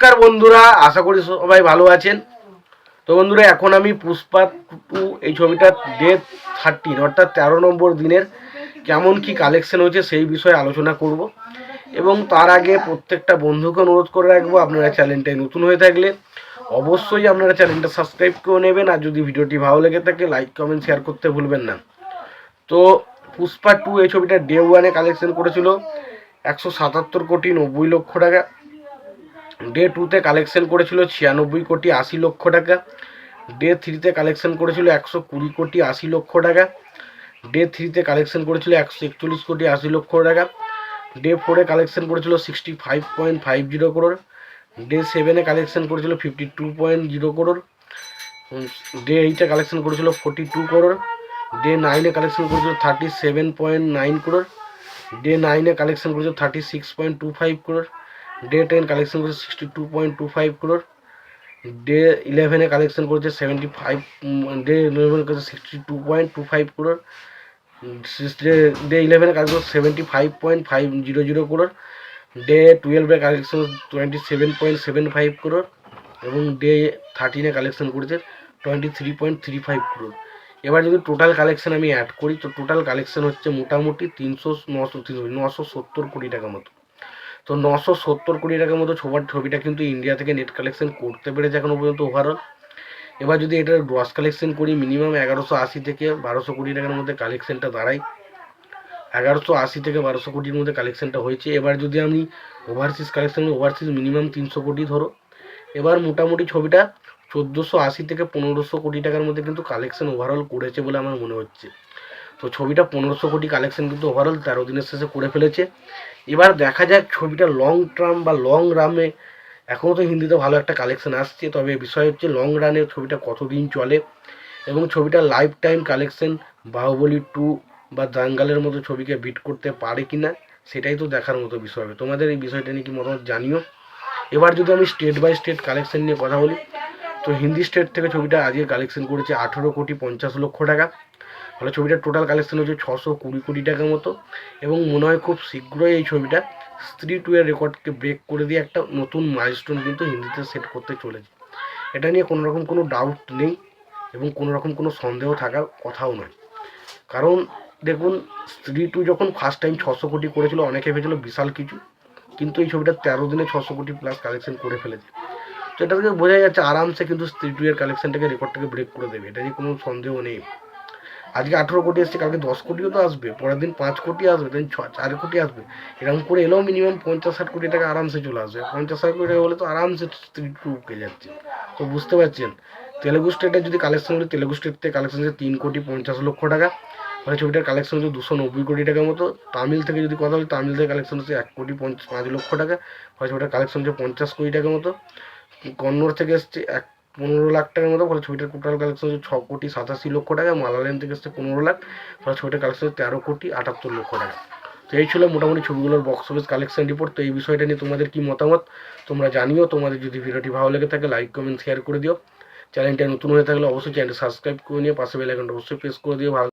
নমস্কার বন্ধুরা, আশা করি সবাই ভালো আছেন। তো বন্ধুরা, এখন আমি পুষ্পা 2 এই ছবিটার ডে 13 অর্থাৎ 13 নম্বর দিনের কেমন কি কালেকশন হয়েছে সেই বিষয়ে আলোচনা করব। এবং তার আগে প্রত্যেকটা বন্ধুকে অনুরোধ করে রাখবো, আপনারা চ্যানেলটায় নতুন হয়ে থাকলে অবশ্যই আপনারা চ্যানেলটা সাবস্ক্রাইব করে নেবেন, আর যদি ভিডিওটি ভালো লেগে থাকে লাইক কমেন্ট শেয়ার করতে ভুলবেন না। তো পুষ্পা 2 এই ছবিটা ডে 1-এ কালেকশন করেছিল 177,90,00,000 টাকা। ডে 2-তে কালেকশন করেছিল 96,80,00,000 টাকা। ডে 3-তে কালেকশন করেছিল 120,80,00,000 টাকা। ডে 3-তে কালেকশন করেছিল 141,80,00,000 টাকা। ডে 4-এ কালেকশন করেছিল 65.50 crore। ডে 7-এ কালেকশন করেছিল 52.0 crore। ডে 8-এ কালেকশন করেছিল 42 crore। ডে 9-এ কালেকশন করেছিল 37.9 crore। ডে 9-এ কালেকশন করেছিল 36.25 crore। ডে 10 কালেকশন করেছে 62.25 crore। ডে 11-এ কালেকশন করেছে 75, ডে 11 করেছে 62.25 crore। ডে 11-এ কালেকশন করেছে 75.500 crore। ডে 12-এ কালেকশন 27.75 crore এবং ডে 13-এ কালেকশন করেছে 23.35 crore। এবার যদি টোটাল কালেকশন আমি অ্যাড করি, তো টোটাল কালেকশন হচ্ছে মোটামুটি 970 কোটি টাকা মতো। তো 970 কোটি টাকার মতো ছবিটা কিন্তু ইন্ডিয়া থেকে নেট কালেকশন করতে পেরেছে এখনো পর্যন্ত ওভারঅল। এবার যদি এটার গ্রস কালেকশন করি, মিনিমাম 1180 থেকে 1200 কোটি টাকার মধ্যে কালেকশনটা দাঁড়ায়। 1180 থেকে 1200 কোটির মধ্যে কালেকশনটা হয়েছে। এবার যদি আমি ওভারসিজ কালেকশন, ওভারসিজ মিনিমাম 300 কোটি ধরো। এবার মোটামুটি ছবিটা 1480 থেকে 1500 কোটি টাকার মধ্যে কিন্তু কালেকশন ওভারঅল করেছে বলে আমার মনে হচ্ছে। তো ছবিটা 1500 কোটি কালেকশন কিন্তু ওভারঅল 13 দিনের শেষে করে ফেলেছে। এবার দেখা যাক ছবিটা লং টার্ম বা লং রানে, এখনও তো হিন্দিতে ভালো একটা কালেকশন আসছে, তবে বিষয় হচ্ছে লং রানে ছবিটা কতদিন চলে এবং ছবিটা লাইফ টাইম কালেকশন বাহুবলী 2 বা দাঙ্গালের মতো ছবিকে বিট করতে পারে কি না, সেটাই তো দেখার মতো বিষয় হবে। তোমাদের এই বিষয়টা নিয়ে কি মতামত জানিও। এবার যদি আমি স্টেট বাই স্টেট কালেকশন নিয়ে কথা বলি, তো হিন্দি স্টেট থেকে ছবিটা আজকে কালেকশন করেছে 18,50,00,000 টাকা। ফলে ছবিটার টোটাল কালেকশন হচ্ছে 620 কোটি টাকার মতো। এবং মনে হয় খুব শীঘ্রই এই ছবিটা স্ত্রী 2 এর রেকর্ডকে ব্রেক করে দিয়ে একটা নতুন মাইলস্টোন কিন্তু হিন্দিতে সেট করতে চলেছে। এটা নিয়ে কোনো রকম কোনো ডাউট নেই এবং কোনো রকম কোনো সন্দেহ থাকার কথাও নয়। কারণ দেখুন, স্ত্রী 2 যখন ফার্স্ট টাইম 600 কোটি করেছিল, অনেকে ভেবেছিল বিশাল কিছু, কিন্তু এই ছবিটা 13 দিনে 600 কোটি প্লাস কালেকশন করে ফেলেছে। তো এটা থেকে বোঝা যাচ্ছে আরামসে কিন্তু স্ত্রী 2 এর কালেকশনটাকে, রেকর্ডটাকে ব্রেক করে দেবে, এটা নিয়ে কোনো সন্দেহ নেই। আজকে 18 কোটি এসছে, কালকে 10 কোটিও তো আসবে, পরের দিন 5 কোটি আসবে, দেন 4 কোটি আসবে। এরকম করে এলেও মিনিমাম 50-60 কোটি টাকা আরামসে চলে আসবে। 50-60 কোটি টাকা হলে তো আরামসে স্ত্রী 2 উঠে যাচ্ছে। তো বুঝতে পারছেন, তেলেগু স্টেটের যদি কালেকশন হলে, তেলেগু স্টেট থেকে কালেকশন হচ্ছে 3,50,00,000 টাকা। ফলে ছবিটার কালেকশন হচ্ছে 290 কোটি টাকার মতো। তামিল থেকে যদি কথা বলি, তামিল থেকে কালেকশন হচ্ছে 1,05,00,000 টাকা। ফলে ছবিটার কালেকশন হচ্ছে 50 কোটি টাকার মতো। কন্নড় থেকে এসছে 15 লাখ টাকার মতো। ফলে ছবিটার টোটাল কালেকশন হচ্ছে 6,87,00,000 টাকা। মালায়ালাম থেকে এসছে 15 লাখ। ফলে ছবিটার কালেকশন হচ্ছে 13,78,00,000 টাকা। তো এই ছিল মোটামুটি ছবিগুলোর বক্স অফিস কালেকশন রিপোর্ট। তো এই বিষয়টা নিয়ে তোমাদের কি মতামত তোমরা জানিও। তোমাদের যদি ভিডিওটি ভালো লেগে থাকে লাইক কমেন্ট শেয়ার করে দিও। চ্যানেলটা নতুন হয়ে থাকলে অবশ্যই চ্যানেলটা সাবস্ক্রাইব করে নিয়ে পাশে বেল আইকনটা অবশ্যই প্রেস করে দিও। ভালো